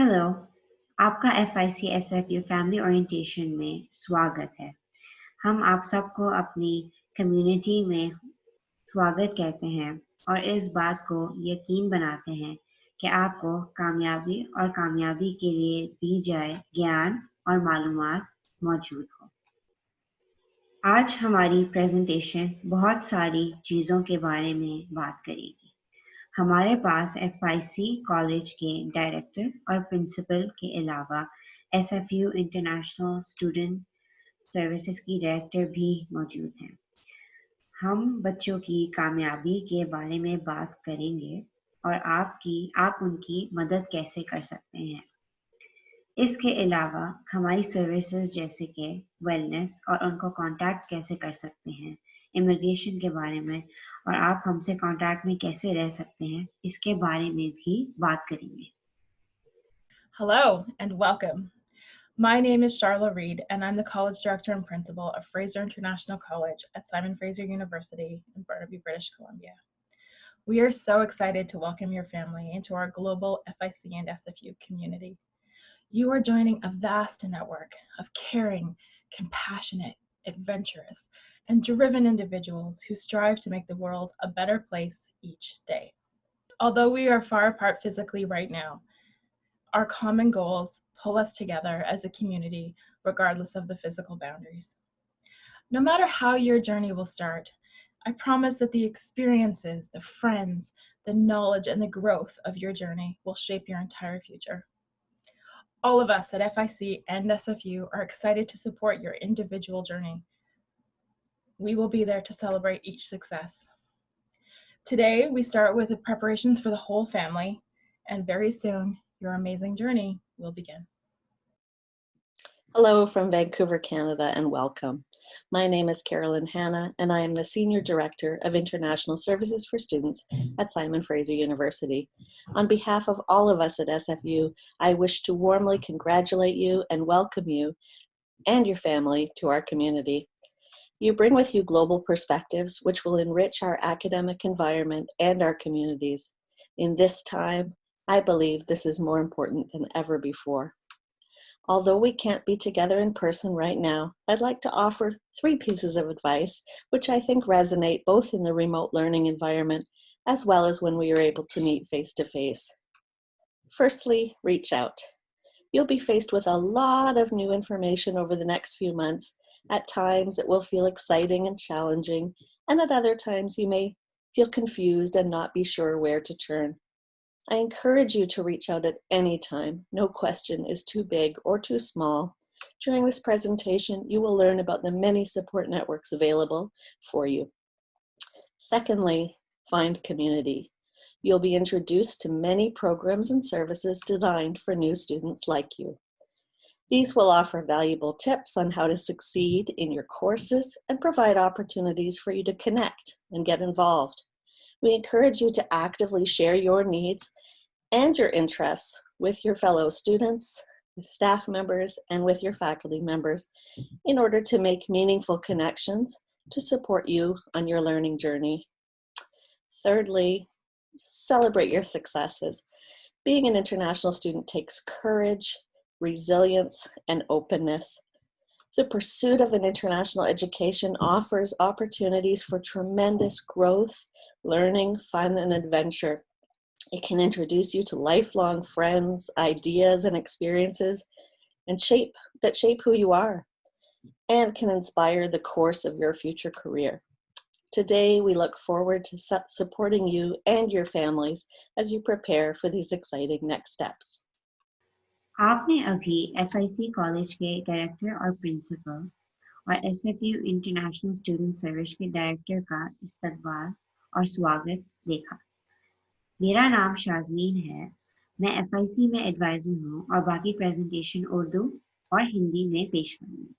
Hello, आपका FIC-SFU family orientation में स्वागत है। हम आप सबको अपनी कम्युनिटी में स्वागत कहते हैं और इस बात को यकीन बनाते हैं कि आपको कामयाबी के लिए दी जाए ज्ञान और मालूमात मौजूद हो। आज हमारी प्रेजेंटेशन बहुत सारी चीज़ों के बारे में बात करेगी। हमारे पास FIC कॉलेज के डायरेक्टर और प्रिंसिपल के अलावा SFU इंटरनेशनल स्टूडेंट सर्विसेज की डायरेक्टर भी मौजूद हैं। हम बच्चों की कामयाबी के बारे में बात करेंगे और आप उनकी मदद कैसे कर सकते हैं। इसके अलावा हमारी सर्विसेज जैसे कि वेलनेस और उनको कांटेक्ट कैसे कर सकते हैं, इमिग्रेशन के बारे में और आप हमसे कांटेक्ट में कैसे रह सकते हैं, इसके बारे में भी बात करेंगे। Hello and welcome. My name is Charla Reed, and I'm the College Director and Principal of Fraser International College at Simon Fraser University in Burnaby, British Columbia. We are so excited to welcome your family into our global FIC and SFU community. You are joining a vast network of caring, compassionate, adventurous, and driven individuals who strive to make the world a better place each day. Although we are far apart physically right now, our common goals pull us together as a community, regardless of the physical boundaries. No matter how your journey will start, I promise that the experiences, the friends, the knowledge, and the growth of your journey will shape your entire future. All of us at FIC and SFU are excited to support your individual journey. We will be there to celebrate each success. Today, we start with the preparations for the whole family, and very soon, your amazing journey will begin. Hello from Vancouver, Canada, and welcome. My name is Carolyn Hanna, and I am the Senior Director of International Services for Students at Simon Fraser University. On behalf of all of us at SFU, I wish to warmly congratulate you and welcome you and your family to our community. You bring with you global perspectives which will enrich our academic environment and our communities. In this time, I believe this is more important than ever before. Although we can't be together in person right now, I'd like to offer 3 pieces of advice which I think resonate both in the remote learning environment as well as when we are able to meet face-to-face. Firstly, reach out. You'll be faced with a lot of new information over the next few months. At times it will feel exciting and challenging, and at other times you may feel confused and not be sure where to turn. I encourage you to reach out at any time. No question is too big or too small. During this presentation, you will learn about the many support networks available for you. Secondly, find community. You'll be introduced to many programs and services designed for new students like you. These will offer valuable tips on how to succeed in your courses and provide opportunities for you to connect and get involved. We encourage you to actively share your needs and your interests with your fellow students, with staff members, and with your faculty members in order to make meaningful connections to support you on your learning journey. Thirdly, celebrate your successes. Being an international student takes courage, resilience, and openness. The pursuit of an international education offers opportunities for tremendous growth, learning, fun, and adventure. It can introduce you to lifelong friends, ideas, and experiences that shape who you are and can inspire the course of your future career. Today, we look forward to supporting you and your families as you prepare for these exciting next steps. आपने अभी FIC college के director और principal और SFU international student service के director का इस्तकबाल और स्वागत देखा। मेरा नाम शाज़मीन है। मैं FIC में एडवाइजर हूँ और बाकी प्रेजेंटेशन उर्दू और हिंदी में पेश करूँगी।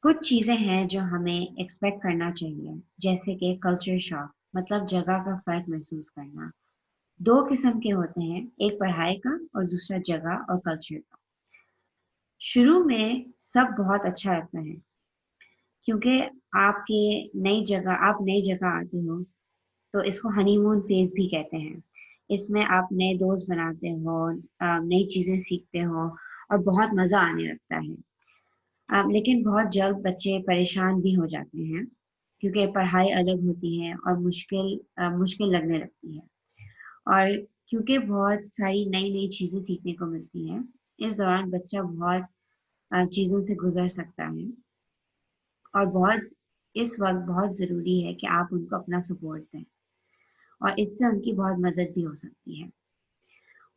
कुछ चीज़ें हैं जो हमें एक्सपेक्ट करना चाहिए, जैसे कि कल्चर शॉक, मतलब जगह का फ़र्क महसूस करना। 2 किस्म के होते हैं, एक पढ़ाई का और दूसरा जगह और कल्चर का। शुरू में सब बहुत अच्छा लगता है क्योंकि आप नई जगह आते हो तो इसको हनीमून फेज भी कहते हैं। इसमें आप नए दोस्त बनाते हो, नई चीजें सीखते हो और बहुत मजा आने लगता है। लेकिन बहुत जल्द बच्चे परेशान भी हो जाते हैं क्योंकि पढ़ाई अलग होती है और मुश्किल लगने लगती है। और क्योंकि बहुत सारी नई नई चीजें सीखने को मिलती हैं, इस दौरान बच्चा बहुत चीजों से गुजर सकता है। और इस वक्त बहुत जरूरी है कि आप उनको अपना सपोर्ट दें और इससे उनकी बहुत मदद भी हो सकती है।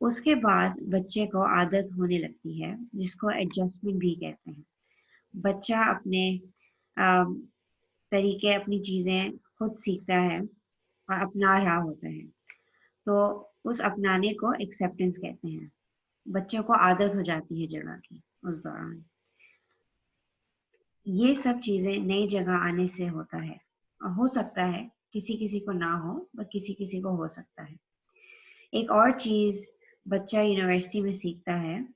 उसके बाद बच्चे को आदत होने लगती है जिसको एडजस्टमेंट भी कहते हैं। बच्चा अपने अम, तरीके, अपनी चीजें खुद सीखता है और अपना रहा होता है, तो उस अपनाने को एक्सेप्टेंस कहते हैं। बच्चों को आदत हो जाती है जगह की उस दौरान। ये सब चीजें नई जगह आने से होता है और हो सकता है किसी किसी को ना हो, पर किसी किसी को हो सकता है। एक और चीज बच्चा यूनिवर्सिटी में सीखता है,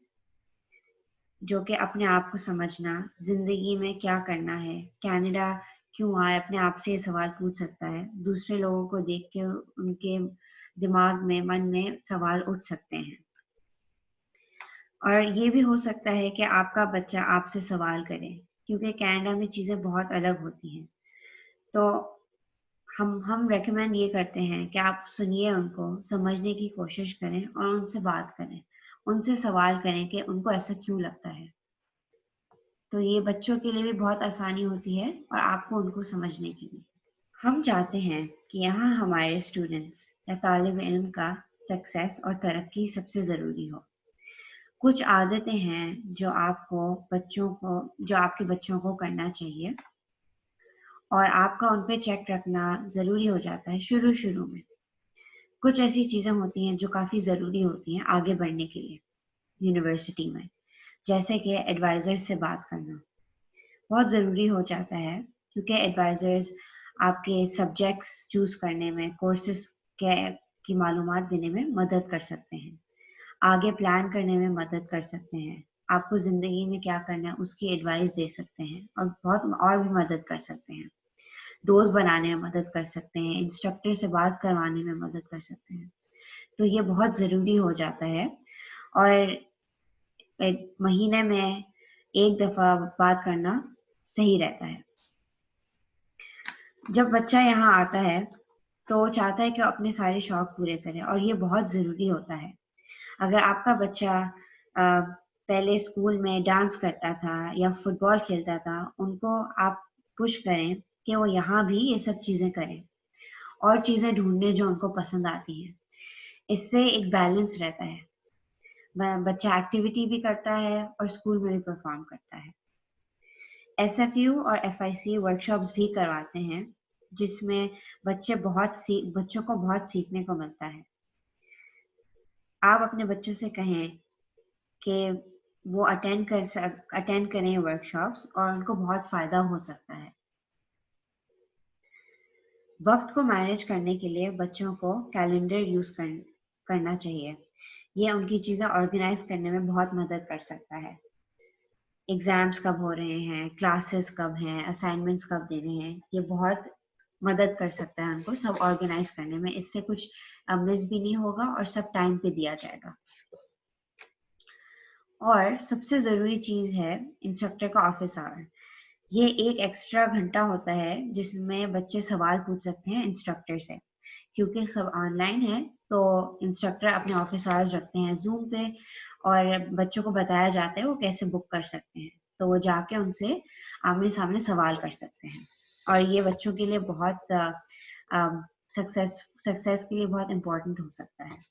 जो कि अपने आप को समझना, जिंदगी में क्या करना है, कनाडा क्यों आए, अपने आप से ये सवाल पूछ सकता है। दूसरे लोगों को देख के उनके दिमाग में, मन में सवाल उठ सकते हैं। और ये भी हो सकता है कि आपका बच्चा आपसे सवाल करे, क्योंकि कनाडा में चीजें बहुत अलग होती हैं। तो हम रेकमेंड ये करते हैं कि आप सुनिए, उनको समझने की कोशिश करें और उनसे बात करें, उनसे सवाल करें कि उनको ऐसा क्यों लगता है। तो ये बच्चों के लिए भी बहुत आसानी होती है और आपको उनको समझने की भी। हम चाहते हैं कि यहाँ हमारे स्टूडेंट्स या तालिब इल्म का सक्सेस और तरक्की सबसे ज़रूरी हो। कुछ आदतें हैं जो आपके बच्चों को करना चाहिए और आपका उन पे चेक रखना ज़रूरी हो जाता है शुरू शुरू में। कुछ ऐसी चीज़ें होती हैं जो काफ़ी ज़रूरी होती हैं आगे बढ़ने के लिए यूनिवर्सिटी में, जैसे कि एडवाइज़र से बात करना बहुत ज़रूरी हो जाता है, क्योंकि एडवाइजर्स आपके सब्जेक्ट्स चूज करने में, कोर्सेज के की मालूमात देने में मदद कर सकते हैं, आगे प्लान करने में मदद कर सकते हैं, आपको ज़िंदगी में क्या करना है उसकी एडवाइस दे सकते हैं और बहुत और भी मदद कर सकते हैं। दोस्त बनाने में मदद कर सकते हैं, इंस्ट्रक्टर से बात करवाने में मदद कर सकते हैं। तो ये बहुत ज़रूरी हो जाता है और महीने में एक दफ़ा बात करना सही रहता है। जब बच्चा यहाँ आता है तो वो चाहता है कि वो अपने सारे शौक पूरे करे और ये बहुत ज़रूरी होता है। अगर आपका बच्चा पहले स्कूल में डांस करता था या फुटबॉल खेलता था, उनको आप पुश करें कि वो यहाँ भी ये सब चीज़ें करें और चीज़ें ढूंढने जो उनको पसंद आती हैं। इससे एक बैलेंस रहता है, बच्चा एक्टिविटी भी करता है और स्कूल में भी परफॉर्म करता है। एसएफयू और एफआईसी वर्कशॉप्स भी करवाते हैं, जिसमें बच्चों को बहुत सीखने को मिलता है। आप अपने बच्चों से कहें कि वो अटेंड करें वर्कशॉप्स और उनको बहुत फायदा हो सकता है। वक्त को मैनेज करने के लिए बच्चों को कैलेंडर करना चाहिए। ये उनकी चीज़ें ऑर्गेनाइज करने में बहुत मदद कर सकता है। एग्जाम्स कब हो रहे हैं, क्लासेस कब हैं, असाइनमेंट्स कब देने हैं, ये बहुत मदद कर सकता है उनको सब ऑर्गेनाइज करने में। इससे कुछ मिस भी नहीं होगा और सब टाइम पे दिया जाएगा। और सबसे ज़रूरी चीज़ है इंस्ट्रक्टर का ऑफिस आवर। ये एक एक्स्ट्रा घंटा होता है जिसमें बच्चे सवाल पूछ सकते हैं इंस्ट्रक्टर से, क्योंकि सब ऑनलाइन है। तो इंस्ट्रक्टर अपने ऑफिस आवर्स रखते हैं जूम पे और बच्चों को बताया जाता है वो कैसे बुक कर सकते हैं, तो वो जाके उनसे आमने सामने सवाल कर सकते हैं। और ये बच्चों के लिए बहुत सक्सेस के लिए बहुत इम्पोर्टेंट हो सकता है।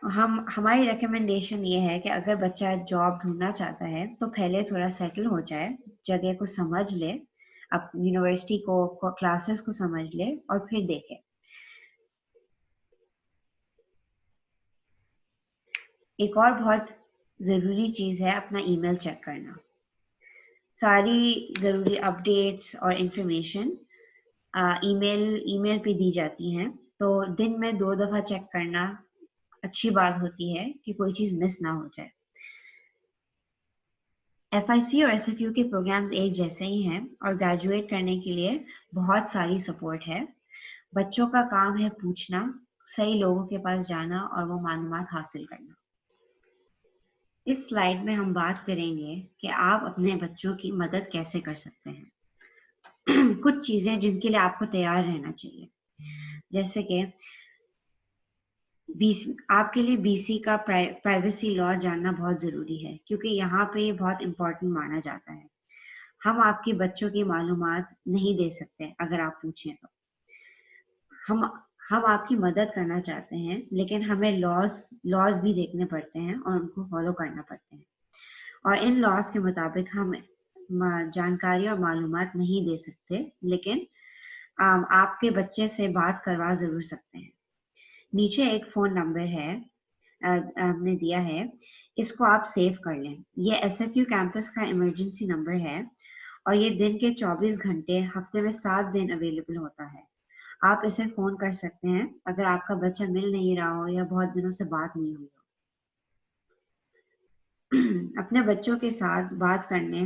हमारी रिकमेंडेशन ये है कि अगर बच्चा जॉब ढूंढना चाहता है तो पहले थोड़ा सेटल हो जाए, जगह को समझ ले, अब यूनिवर्सिटी को क्लासेस को समझ ले और फिर देखे। एक और बहुत ज़रूरी चीज़ है अपना ईमेल चेक करना। सारी ज़रूरी अपडेट्स और इन्फॉर्मेशन ईमेल पे दी जाती हैं, तो दिन में 2 दफ़ा चेक करना अच्छी बात होती है कि कोई चीज़ मिस ना हो जाए। एफआईसी और एसएफयू के प्रोग्राम्स एक जैसे ही हैं और ग्रेजुएट करने के लिए बहुत सारी सपोर्ट है। बच्चों का काम है पूछना, सही लोगों के पास जाना और वो मालूमात हासिल करना। इस स्लाइड में हम बात करेंगे कि आप अपने बच्चों की मदद कैसे कर सकते हैं। कुछ चीजें जिनके लिए आपको तैयार रहना चाहिए, जैसे कि आपके लिए बीसी का प्राइवेसी लॉ जानना बहुत जरूरी है, क्योंकि यहाँ पे ये बहुत इंपॉर्टेंट माना जाता है। हम आपके बच्चों की मालूमात नहीं दे सकते अगर आप पूछें तो। हम हम आपकी मदद करना चाहते हैं, लेकिन हमें लॉज भी देखने पड़ते हैं और उनको फॉलो करना पड़ते हैं, और इन लॉज के मुताबिक हम जानकारी और मालूमात नहीं दे सकते, लेकिन आपके बच्चे से बात करवा जरूर सकते हैं। नीचे एक फोन नंबर है, हमने दिया है, इसको आप सेव कर लें। ये SFU कैंपस का इमरजेंसी नंबर है और ये दिन के 24 घंटे हफ्ते में 7 दिन अवेलेबल होता है। आप इसे फोन कर सकते हैं अगर आपका बच्चा मिल नहीं रहा हो या बहुत दिनों से बात नहीं हुई हो। अपने बच्चों के साथ बात करने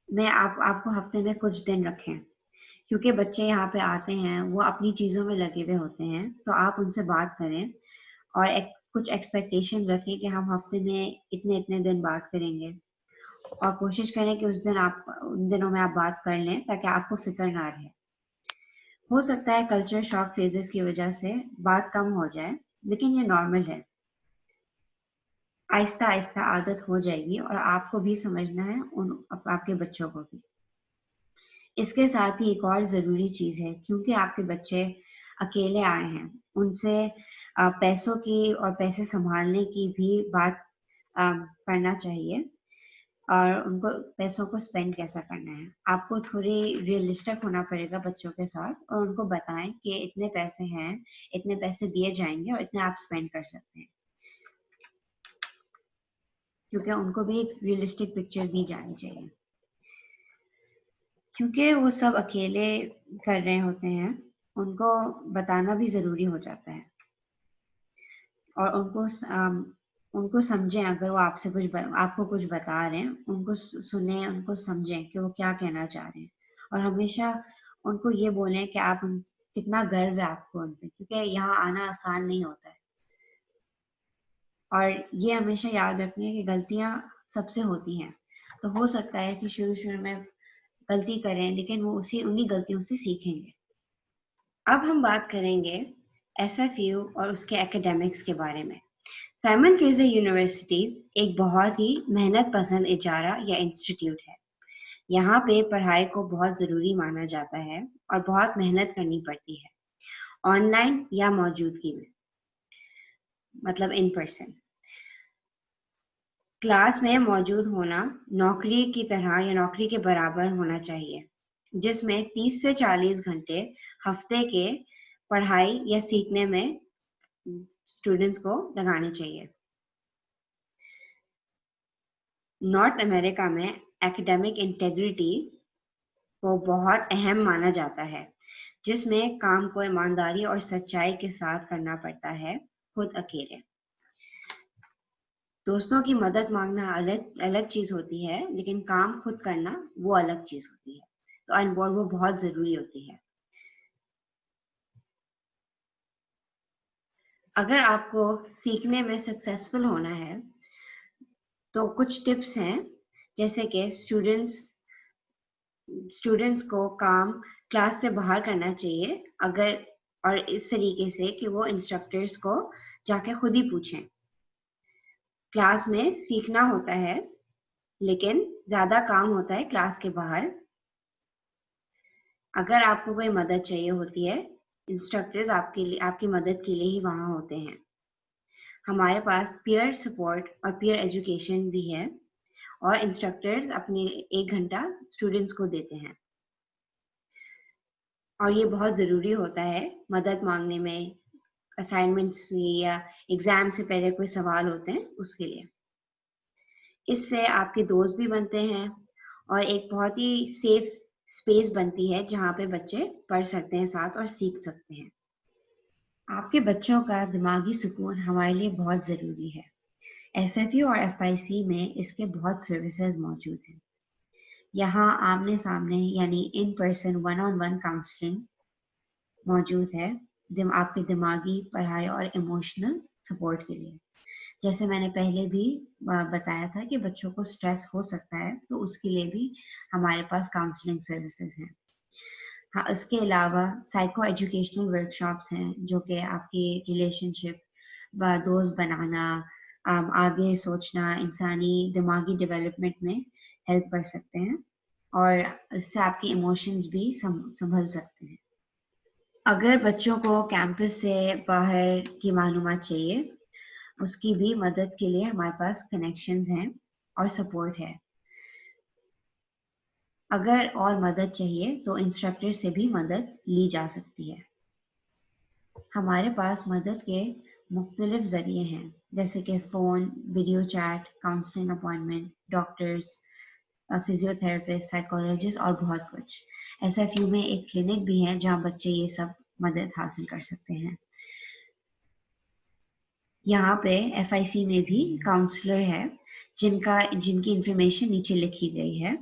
में आपको हफ्ते में कुछ दिन रखें, क्योंकि बच्चे यहाँ पे आते हैं, वो अपनी चीजों में लगे हुए होते हैं, तो आप उनसे बात करें और कुछ एक्सपेक्टेशंस रखें कि हम हफ्ते में इतने इतने दिन बात करेंगे, और कोशिश करें कि उन दिनों में आप बात कर लें ताकि आपको फिक्र ना रहे। हो सकता है कल्चर शॉक फेजेस की वजह से बात कम हो जाए, लेकिन ये नॉर्मल है। आहिस्ता आहिस्ता आदत हो जाएगी और आपको भी समझना है, आपके बच्चों को भी। इसके साथ ही एक और जरूरी चीज है, क्योंकि आपके बच्चे अकेले आए हैं, उनसे पैसों की और पैसे संभालने की भी बात करना चाहिए, और उनको पैसों को स्पेंड कैसा करना है। आपको थोड़ी रियलिस्टिक होना पड़ेगा बच्चों के साथ, और उनको बताएं कि इतने पैसे हैं, इतने पैसे दिए जाएंगे और इतने आप स्पेंड कर सकते हैं, क्योंकि उनको भी एक रियलिस्टिक पिक्चर दी जानी चाहिए। क्योंकि वो सब अकेले कर रहे होते हैं, उनको बताना भी जरूरी हो जाता है, और उनको समझें। अगर वो आपको कुछ बता रहे हैं, उनको सुने, उनको समझें कि वो क्या कहना चाह रहे हैं, और हमेशा उनको ये बोलें कि कितना गर्व है आपको उन पे, क्योंकि यहाँ आना आसान नहीं होता है। और ये हमेशा याद रखना कि गलतियां सबसे होती हैं, तो हो सकता है कि शुरू में गलती करें, लेकिन वो उन्हीं गलतियों से सीखेंगे। अब हम बात करेंगे SFU और उसके एकेडमिक्स के बारे में। साइमन फ्रेजर यूनिवर्सिटी एक बहुत ही मेहनत पसंद इजारा या इंस्टीट्यूट है। यहाँ पे पढ़ाई को बहुत जरूरी माना जाता है और बहुत मेहनत करनी पड़ती है, ऑनलाइन या मौजूदगी में, मतलब इन पर्सन। क्लास में मौजूद होना नौकरी की तरह या नौकरी के बराबर होना चाहिए, जिसमें 30 से 40 घंटे हफ्ते के पढ़ाई या सीखने में स्टूडेंट्स को लगाने चाहिए। नॉर्थ अमेरिका में एकेडमिक इंटेग्रिटी को बहुत अहम माना जाता है, जिसमें काम को ईमानदारी और सच्चाई के साथ करना पड़ता है, खुद अकेले। दोस्तों की मदद मांगना अलग चीज होती है, लेकिन काम खुद करना वो अलग चीज होती है, तो अनबोर्ड वो बहुत जरूरी होती है। अगर आपको सीखने में सक्सेसफुल होना है, तो कुछ टिप्स हैं, जैसे कि स्टूडेंट्स को काम क्लास से बाहर करना चाहिए, और इस तरीके से कि वो इंस्ट्रक्टर्स को जाके खुद ही पूछें। क्लास में सीखना होता है, लेकिन ज्यादा काम होता है क्लास के बाहर। अगर आपको कोई मदद चाहिए होती है, इंस्ट्रक्टर्स आपकी मदद के लिए ही वहां होते हैं। हमारे पास पीयर सपोर्ट और पीयर एजुकेशन भी है, और इंस्ट्रक्टर्स अपने 1 घंटा स्टूडेंट्स को देते हैं, और ये बहुत जरूरी होता है मदद मांगने में, असाइनमेंट्स या एग्जाम से पहले कोई सवाल होते हैं उसके लिए। इससे आपके दोस्त भी बनते हैं, और एक बहुत ही सेफ स्पेस बनती है जहाँ पे बच्चे पढ़ सकते हैं साथ और सीख सकते हैं। आपके बच्चों का दिमागी सुकून हमारे लिए बहुत जरूरी है। SFU और FIC में इसके बहुत सर्विसेज मौजूद हैं। यहाँ आमने सामने यानी इन पर्सन 1-on-1 काउंसलिंग मौजूद है, आपके दिमागी, पढ़ाई और इमोशनल सपोर्ट के लिए। जैसे मैंने पहले भी बताया था कि बच्चों को स्ट्रेस हो सकता है, तो उसके लिए भी हमारे पास काउंसलिंग सर्विसेज हैं। हाँ, इसके अलावा साइको एजुकेशनल वर्कशॉप्स हैं जो कि आपकी रिलेशनशिप व दोस्त बनाना, आगे सोचना, इंसानी दिमागी डेवलपमेंट में हेल्प कर सकते हैं और इससे आपके इमोशंस भी संभल सकते हैं। अगर बच्चों को कैंपस से बाहर की मालूमात चाहिए, उसकी भी मदद के लिए हमारे पास कनेक्शंस हैं और सपोर्ट है। अगर और मदद चाहिए तो इंस्ट्रक्टर से भी मदद ली जा सकती है। हमारे पास मदद के मुख्तलिफ जरिए हैं, जैसे कि phone, video chat, counselling appointment, doctors, physiotherapist, psychologist और बहुत कुछ। एसएफयू में एक क्लिनिक भी है जहां बच्चे ये सब मदद हासिल कर सकते हैं। यहाँ पे एफआईसी में भी काउंसलर है जिनकी इंफॉर्मेशन नीचे लिखी गई है।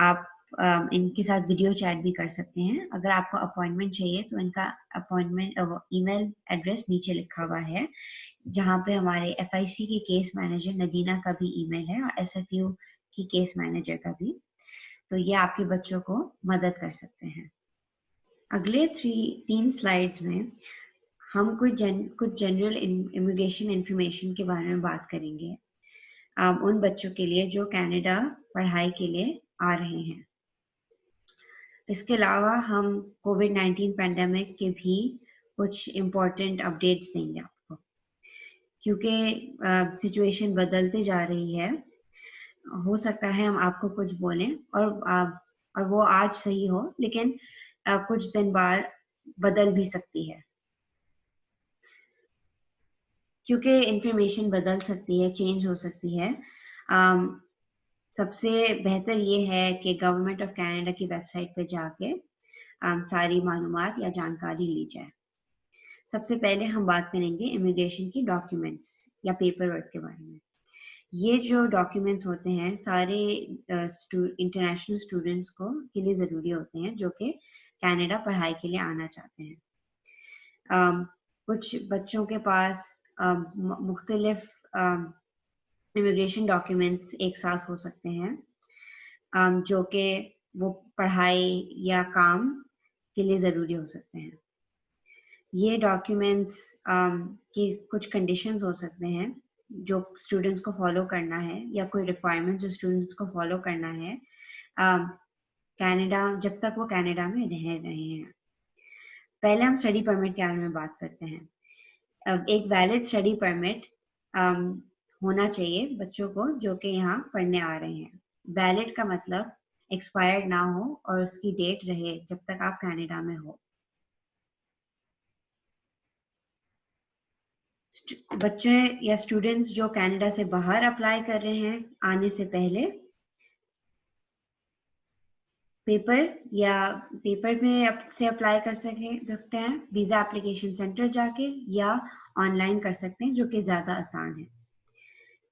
आप इनके साथ वीडियो चैट भी कर सकते हैं। अगर आपको अपॉइंटमेंट चाहिए तो इनका अपॉइंटमेंट ईमेल एड्रेस नीचे लिखा हुआ है, जहाँ पे हमारे एफआईसी की केस मैनेजर नदीना का भी ईमेल है और एसएफयू की केस मैनेजर का भी। तो ये आपके बच्चों को मदद कर सकते हैं। अगले 3 स्लाइड्स में हम कुछ जनरल इमिग्रेशन इंफॉर्मेशन के बारे में बात करेंगे, उन बच्चों के लिए जो कनाडा पढ़ाई के लिए आ रहे हैं। इसके अलावा हम कोविड-19 पैंडेमिक के भी कुछ इम्पोर्टेंट अपडेट्स देंगे आपको, क्योंकि सिचुएशन बदलते जा रही है। हो सकता है हम आपको कुछ बोलें और वो आज सही हो, लेकिन कुछ दिन बाद बदल भी सकती है, क्योंकि इंफॉर्मेशन बदल सकती है, चेंज हो सकती है। सबसे बेहतर ये है कि गवर्नमेंट ऑफ कनाडा की वेबसाइट पे जाके सारी मालूमात या जानकारी ली जाए। सबसे पहले हम बात करेंगे इमिग्रेशन की डॉक्यूमेंट्स या पेपर वर्क के बारे में। ये जो डॉक्यूमेंट्स होते हैं सारे इंटरनेशनल स्टूडेंट्स को के लिए ज़रूरी होते हैं जो कि कनाडा पढ़ाई के लिए आना चाहते हैं। कुछ बच्चों के पास मुख्तलिफ इमिग्रेशन डॉक्यूमेंट्स एक साथ हो सकते हैं, जो कि वो पढ़ाई या काम के लिए ज़रूरी हो सकते हैं। ये डॉक्यूमेंट्स की कुछ कंडीशंस हो सकते हैं जो स्टूडेंट्स को फॉलो करना है, या कोई रिक्वायरमेंट जो स्टूडेंट्स को फॉलो करना है कनाडा, जब तक वो कनाडा में रह रहे हैं। पहले हम स्टडी परमिट के बारे में बात करते हैं। एक वैलिड स्टडी परमिट होना चाहिए बच्चों को जो कि यहाँ पढ़ने आ रहे हैं। वैलिड का मतलब एक्सपायर्ड ना हो और उसकी डेट रहे जब तक आप कनाडा में हो। बच्चे या स्टूडेंट्स जो कनाडा से बाहर अप्लाई कर रहे हैं आने से पहले, पेपर में से अप्लाई कर सकते हैं, वीजा एप्लीकेशन सेंटर जाके, या ऑनलाइन कर सकते हैं, जो कि ज़्यादा आसान है।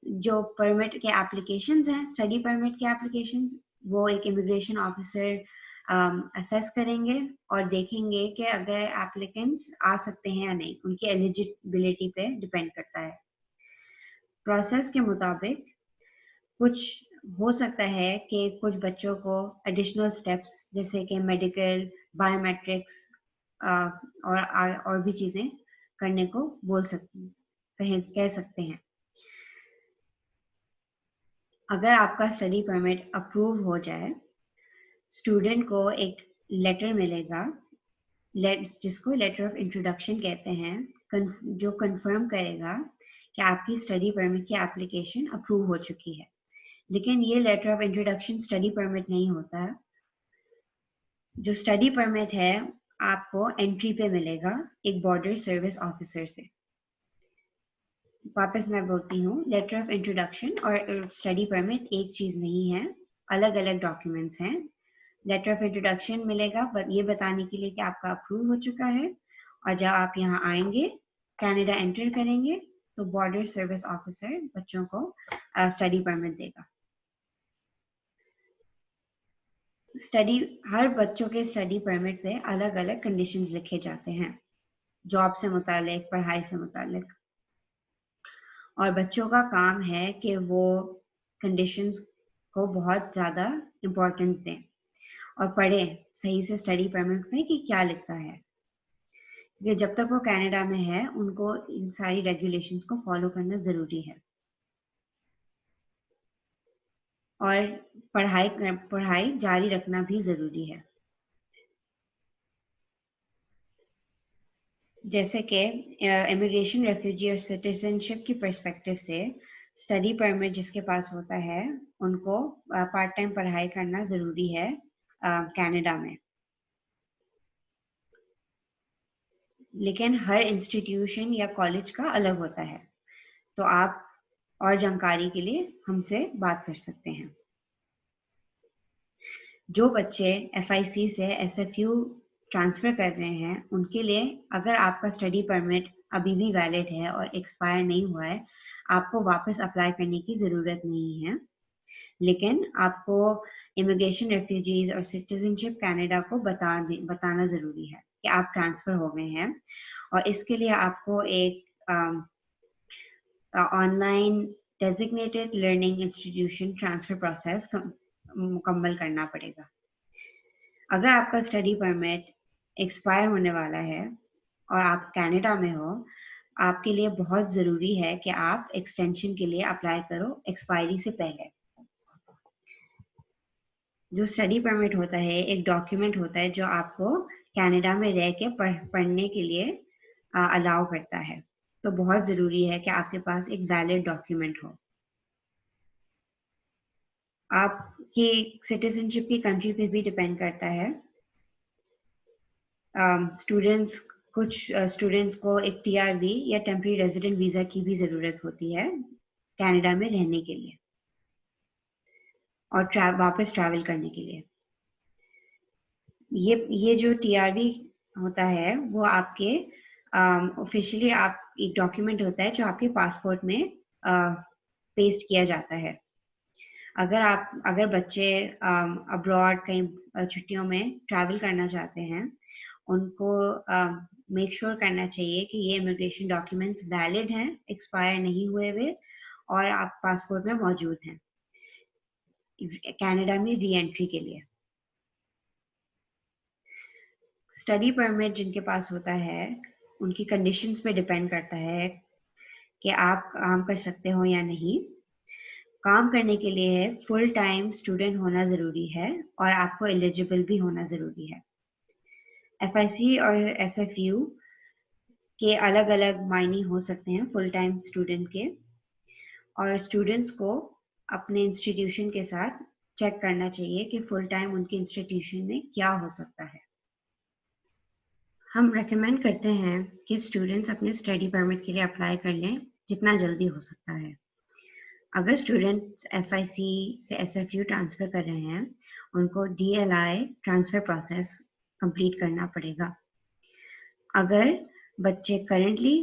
जो परमिट के एप्लीकेशंस हैं, स्टडी परमिट के एप्लीकेशंस, वो एक इमिग्रेशन ऑफिसर असेस करेंगे और देखेंगे कि अगर एप्लीकेंट्स आ सकते हैं या नहीं, उनकी एलिजिबिलिटी पे डिपेंड करता है। प्रोसेस के मुताबिक कुछ हो सकता है कि कुछ बच्चों को एडिशनल स्टेप्स जैसे कि मेडिकल, बायोमेट्रिक्स और भी चीज़ें करने को कह सकते हैं। अगर आपका स्टडी परमिट अप्रूव हो जाए, स्टूडेंट को एक लेटर मिलेगा, जिसको लेटर ऑफ इंट्रोडक्शन कहते हैं, जो कंफर्म करेगा कि आपकी स्टडी परमिट की एप्लीकेशन अप्रूव हो चुकी है। लेकिन ये letter of introduction study permit नहीं होता है। जो स्टडी परमिट है आपको एंट्री पे मिलेगा एक बॉर्डर सर्विस ऑफिसर से। वापस मैं बोलती हूँ, लेटर ऑफ इंट्रोडक्शन और स्टडी परमिट एक चीज नहीं है, अलग अलग डॉक्यूमेंट्स हैं। लेटर ऑफ इंट्रोडक्शन मिलेगा ये बताने के लिए कि आपका अप्रूव हो चुका है, और जब आप यहाँ आएंगे, कनाडा एंटर करेंगे, तो बॉर्डर सर्विस ऑफिसर बच्चों को स्टडी परमिट देगा। हर बच्चों के स्टडी परमिट पे अलग अलग कंडीशंस लिखे जाते हैं। जॉब से मुतालिक, पढ़ाई से मुतालिक। और बच्चों का काम है कि वो कंडीशंस को बहुत ज़्यादा इम्पोर्टेंस दें और पढ़ें सही से स्टडी परमिट में कि क्या लिखा है, क्योंकि जब तक वो कनाडा में है उनको इन सारी रेगुलेशंस को फॉलो करना ज़रूरी है। और पढ़ाई जारी रखना भी ज़रूरी है। जैसे कि इमिग्रेशन, रेफ्यूजी और सिटीजनशिप की पर्सपेक्टिव से स्टडी परमिट जिसके पास होता है उनको पार्ट टाइम पढ़ाई करना ज़रूरी है कनाडा में। लेकिन हर इंस्टीट्यूशन या कॉलेज का अलग होता है, तो आप और जानकारी के लिए हमसे बात कर सकते हैं। जो बच्चे FIC से SFU ट्रांसफ़र कर रहे हैं उनके लिए अगर आपका स्टडी परमिट अभी भी वैलिड है और एक्सपायर नहीं हुआ है, आपको वापस अप्लाई करने की ज़रूरत नहीं है। लेकिन आपको इमिग्रेशन, रेफ्यूजीज और सिटीजनशिप कनाडा को बताना ज़रूरी है कि आप ट्रांसफ़र हो गए हैं, और इसके लिए आपको एक online designated learning institution transfer process मुकम्मल करना पड़ेगा। अगर आपका स्टडी परमिट एक्सपायर होने वाला है और आप कनाडा में हो, आपके लिए बहुत ज़रूरी है कि आप एक्सटेंशन के लिए अप्लाई करो एक्सपायरी से पहले। जो स्टडी परमिट होता है एक डॉक्यूमेंट होता है जो आपको कनाडा में रह के पढ़ने के लिए अलाउ करता है, तो बहुत ज़रूरी है कि आपके पास एक वैलिड डॉक्यूमेंट हो। आपकी सिटीजनशिप की कंट्री पे भी डिपेंड करता है। कुछ स्टूडेंट्स को एक TRV या टेम्पररी रेजिडेंट वीज़ा की भी ज़रूरत होती है कनाडा में रहने के लिए और वापस ट्रैवल करने के लिए। ये जो TRV होता है वो आपके ऑफिशियली आप एक डॉक्यूमेंट होता है जो आपके पासपोर्ट में पेस्ट किया जाता है। अगर बच्चे अब्रॉड कहीं छुट्टियों में ट्रैवल करना चाहते हैं, उनको मेक श्योर करना चाहिए कि ये इमिग्रेशन डॉक्यूमेंट्स वैलिड हैं, एक्सपायर नहीं हुए हुए और आप पासपोर्ट में मौजूद हैं कनाडा में री एंट्री के लिए। स्टडी परमिट जिनके पास होता है उनकी कंडीशंस पे डिपेंड करता है कि आप काम कर सकते हो या नहीं। काम करने के लिए फुल टाइम स्टूडेंट होना ज़रूरी है और आपको एलिजिबल भी होना ज़रूरी है। FIC और SFU के अलग अलग मायने हो सकते हैं फुल टाइम स्टूडेंट के, और स्टूडेंट्स को अपने इंस्टीट्यूशन के साथ चेक करना चाहिए कि फुल टाइम उनके इंस्टीट्यूशन में क्या हो सकता है। हम रेकमेंड करते हैं कि स्टूडेंट्स अपने स्टडी परमिट के लिए अप्लाई कर लें जितना जल्दी हो सकता है। अगर स्टूडेंट्स FIC से SFU ट्रांसफ़र कर रहे हैं, उनको DLI ट्रांसफ़र प्रोसेस कंप्लीट करना पड़ेगा। अगर बच्चे करंटली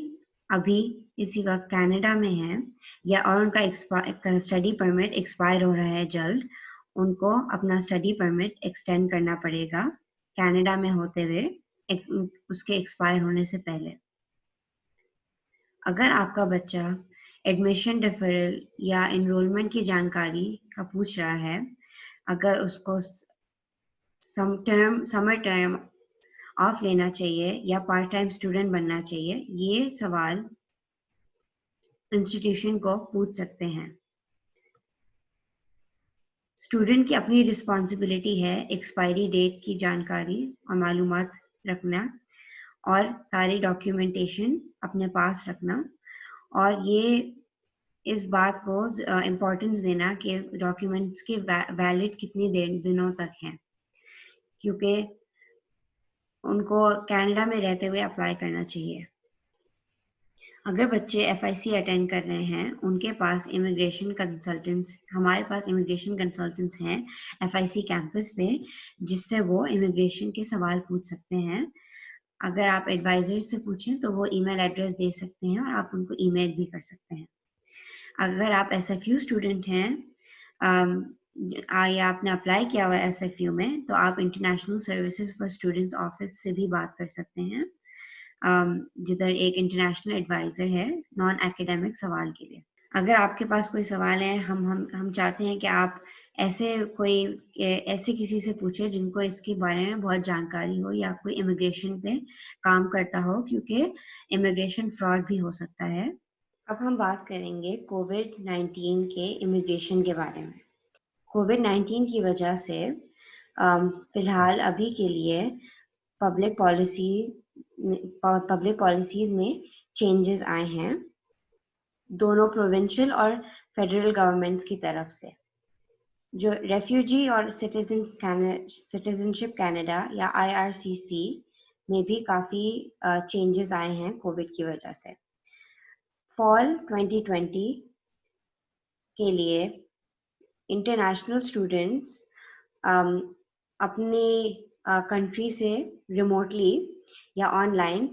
अभी इसी वक्त कनाडा में हैं या और उनका स्टडी परमिट एक्सपायर हो रहा है जल्द, उनको अपना स्टडी परमिट एक्सटेंड करना पड़ेगा कनाडा में होते हुए उसके एक्सपायर होने से पहले। अगर आपका बच्चा एडमिशन डिफरल या एनरोलमेंट की जानकारी का पूछ रहा है, अगर उसको समर टर्म ऑफ लेना चाहिए या पार्ट टाइम स्टूडेंट बनना चाहिए, ये सवाल इंस्टीट्यूशन को पूछ सकते हैं। स्टूडेंट की अपनी रिस्पॉन्सिबिलिटी है एक्सपायरी डेट की जानकारी और मालूमात रखना और सारी डॉक्यूमेंटेशन अपने पास रखना, और ये इस बात को इम्पोर्टेंस देना कि डॉक्यूमेंट्स के वैलिड कितनी दिनों तक हैं, क्योंकि उनको कनाडा में रहते हुए अप्लाई करना चाहिए। अगर बच्चे FIC अटेंड कर रहे हैं, उनके पास इमिग्रेशन कंसल्टेंट्स हमारे पास इमिग्रेशन कंसल्टेंट्स हैं FIC कैंपस पे, जिससे वो इमिग्रेशन के सवाल पूछ सकते हैं। अगर आप एडवाइजर से पूछें तो वो ईमेल एड्रेस दे सकते हैं और आप उनको ईमेल भी कर सकते हैं। अगर आप SFU स्टूडेंट हैं या आपने अप्लाई किया हुआ है SFU में, तो आप international services for students office से भी बात कर सकते हैं। जिधर एक इंटरनेशनल एडवाइजर है नॉन एकेडमिक सवाल के लिए। अगर आपके पास कोई सवाल है, हम चाहते हैं कि आप ऐसे किसी से पूछे जिनको इसके बारे में बहुत जानकारी हो या कोई इमिग्रेशन पे काम करता हो, क्योंकि इमिग्रेशन फ्रॉड भी हो सकता है। अब हम बात करेंगे कोविड-19 के इमिग्रेशन के बारे में। कोविड-19 की वजह से फिलहाल अभी के लिए पब्लिक पॉलिसीज में चेंजेस आए हैं दोनों प्रोविंशियल और फेडरल गवर्नमेंट्स की तरफ से। जो रेफ्यूजी और सिटीजनशिप कनाडा या IRCC में भी काफ़ी चेंजेस आए हैं कोविड की वजह से। फॉल 2020 के लिए इंटरनेशनल स्टूडेंट्स अपनी कंट्री से रिमोटली या ऑनलाइन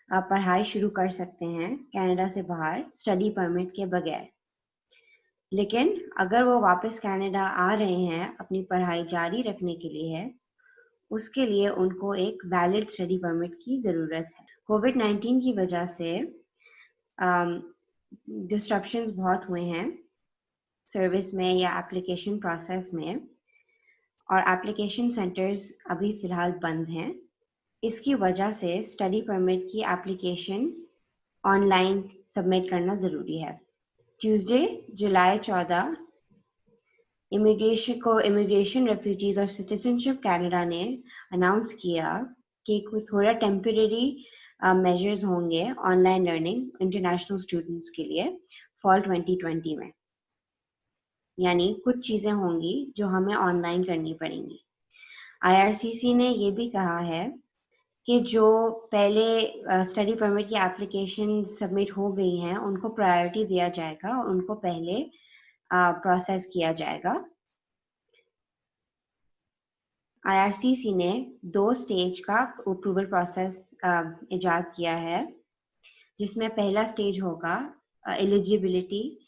पढ़ाई शुरू कर सकते हैं कनाडा से बाहर स्टडी परमिट के बगैर। लेकिन अगर वो वापस कनाडा आ रहे हैं अपनी पढ़ाई जारी रखने के लिए उसके लिए उनको एक वैलिड स्टडी परमिट की ज़रूरत है। कोविड-19 की वजह से डिस्ट्रप्शंस बहुत हुए हैं सर्विस में या एप्लीकेशन प्रोसेस में, और एप्लीकेशन सेंटर्स अभी फ़िलहाल बंद हैं। इसकी वजह से स्टडी परमिट की एप्लीकेशन ऑनलाइन सबमिट करना ज़रूरी है। ट्यूसडे जुलाई 14 इमिग्रेशन रेफ्यूजीज और सिटीजनशिप कनाडा ने अनाउंस किया कि कुछ थोड़ा टेम्परेरी मेजर्स होंगे ऑनलाइन लर्निंग इंटरनेशनल स्टूडेंट्स के लिए फॉल 2020 में। यानी कुछ चीज़ें होंगी जो हमें ऑनलाइन करनी पड़ेंगी। IRCC ने ये भी कहा है कि जो पहले स्टडी परमिट की एप्लीकेशन सबमिट हो गई हैं उनको प्रायोरिटी दिया जाएगा और उनको पहले प्रोसेस किया जाएगा। IRCC ने 2 स्टेज का अप्रूवल प्रोसेस इजाद किया है, जिसमें पहला स्टेज होगा एलिजिबिलिटी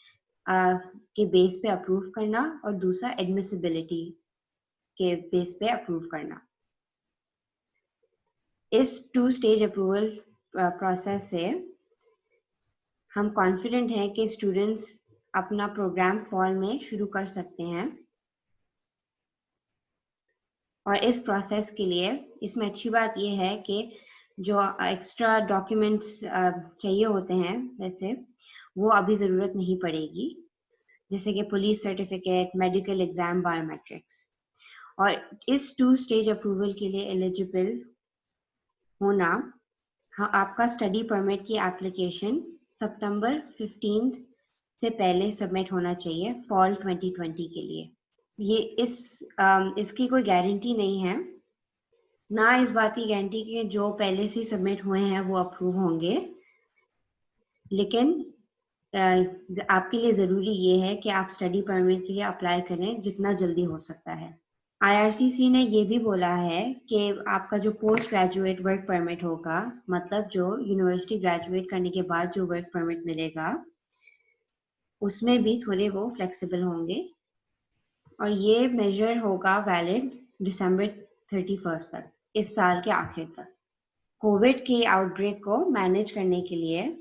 के बेस पे अप्रूव करना और दूसरा एडमिसिबिलिटी के बेस पे अप्रूव करना। इस 2 स्टेज अप्रूवल प्रोसेस से हम कॉन्फिडेंट हैं कि स्टूडेंट्स अपना प्रोग्राम फॉल में शुरू कर सकते हैं। और इस प्रोसेस के लिए इसमें अच्छी बात यह है कि जो एक्स्ट्रा डॉक्यूमेंट्स चाहिए होते हैं वैसे वो अभी ज़रूरत नहीं पड़ेगी, जैसे कि police certificate, medical exam, biometrics. और इस 2 स्टेज अप्रूवल के लिए एलिजिबल होना, आपका स्टडी परमिट की एप्लीकेशन सितंबर 15 से पहले सबमिट होना चाहिए फॉल 2020 के लिए। ये इसकी कोई गारंटी नहीं है, ना इस बात की गारंटी कि जो पहले से सबमिट हुए हैं वो अप्रूव होंगे, लेकिन आपके लिए ज़रूरी ये है कि आप स्टडी परमिट के लिए अप्लाई करें जितना जल्दी हो सकता है। IRCC ने ये भी बोला है कि आपका जो पोस्ट ग्रेजुएट वर्क परमिट होगा, मतलब जो यूनिवर्सिटी ग्रेजुएट करने के बाद जो वर्क परमिट मिलेगा, उसमें भी थोड़े वो फ्लेक्सिबल होंगे और ये मेजर होगा वैलिड दिसंबर 31 तक, इस साल के आखिर तक। कोविड के आउटब्रेक को मैनेज करने के लिए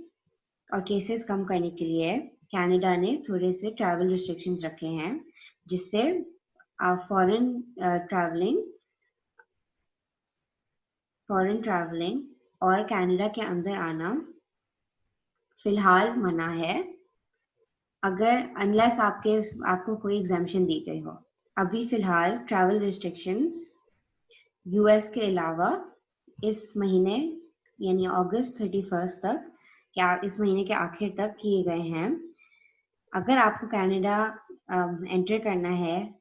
और केसेस कम करने के लिए कनाडा ने थोड़े से ट्रैवल रिस्ट्रिक्शंस रखे हैं, जिससे फॉरेन ट्रैवलिंग और कनाडा के अंदर आना फिलहाल मना है, अनलेस आपको कोई एग्जाम्पशन दी गई हो। अभी फिलहाल ट्रैवल रिस्ट्रिक्शंस US के अलावा इस महीने यानी अगस्त 31 तक, इस महीने के आखिर तक किए गए हैं। अगर आपको कनाडा एंटर करना है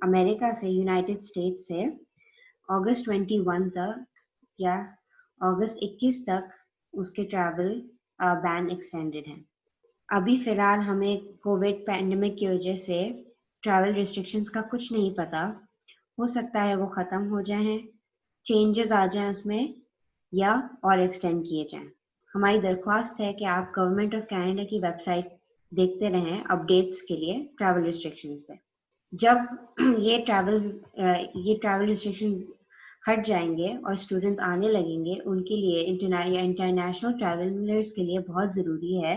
अमेरिका से, यूनाइटेड स्टेट्स से, अगस्त 21 तक या अगस्त 21 तक उसके ट्रैवल बैन एक्सटेंडेड है। अभी फिलहाल हमें कोविड पैंडेमिक की वजह से ट्रैवल रिस्ट्रिक्शंस का कुछ नहीं पता, हो सकता है वो ख़त्म हो जाएं, चेंजेस आ जाएं उसमें या और एक्सटेंड किए जाएं। हमारी दरख्वास्त है कि आप गवर्नमेंट ऑफ कनाडा की वेबसाइट देखते रहें अपडेट्स के लिए ट्रैवल रिस्ट्रिक्शंस पे। जब ये ट्रैवल रिस्ट्रिक्शंस हट जाएंगे और स्टूडेंट्स आने लगेंगे, उनके लिए इंटरनेशनल ट्रैवलर्स के लिए बहुत ज़रूरी है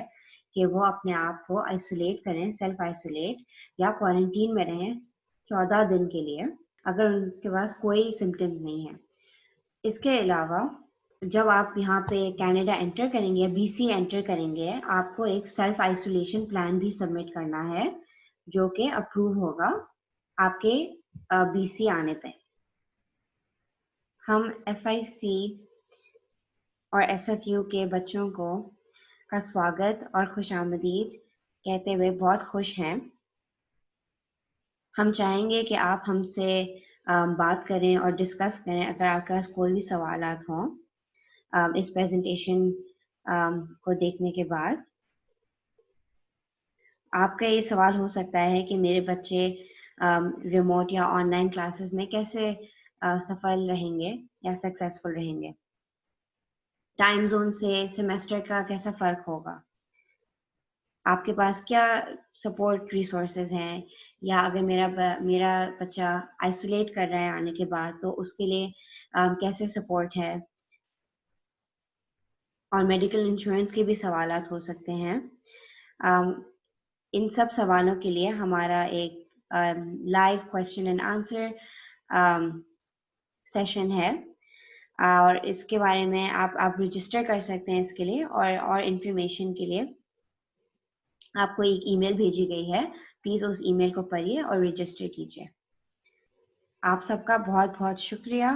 कि वो अपने आप को आइसोलेट करें, सेल्फ आइसोलेट या क्वारंटीन में रहें 14 दिन के लिए, अगर उनके पास कोई सिम्टम्स नहीं है। इसके अलावा जब आप यहाँ पे कनाडा एंटर करेंगे, बीसी एंटर करेंगे, आपको एक सेल्फ आइसोलेशन प्लान भी सबमिट करना है जो कि अप्रूव होगा आपके बीसी आने पे। हम एफआईसी और एसएफयू के बच्चों को का स्वागत और खुशामदीद कहते हुए बहुत खुश हैं। हम चाहेंगे कि आप हमसे बात करें और डिस्कस करें अगर आपके पास कोई भी सवालात हों इस प्रेजेंटेशन को देखने के बाद। आपका ये सवाल हो सकता है कि मेरे बच्चे रिमोट या ऑनलाइन क्लासेस में कैसे सफल रहेंगे या सक्सेसफुल रहेंगे, टाइम जोन से सेमेस्टर का कैसा फर्क होगा, आपके पास क्या सपोर्ट रिसोर्सेज हैं, या अगर मेरा बच्चा आइसोलेट कर रहा है आने के बाद तो उसके लिए कैसे सपोर्ट है, और मेडिकल इंश्योरेंस के भी सवालात हो सकते हैं। इन सब सवालों के लिए हमारा एक live question and answer session है और इसके बारे में आप रजिस्टर कर सकते हैं इसके लिए, और इन्फॉर्मेशन के लिए आपको एक ईमेल भेजी गई है, प्लीज उस ईमेल को पढ़िए और रजिस्टर कीजिए। आप सबका बहुत बहुत शुक्रिया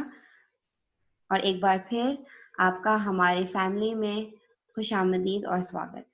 और एक बार फिर आपका हमारे फैमिली में खुशामदीद और स्वागत।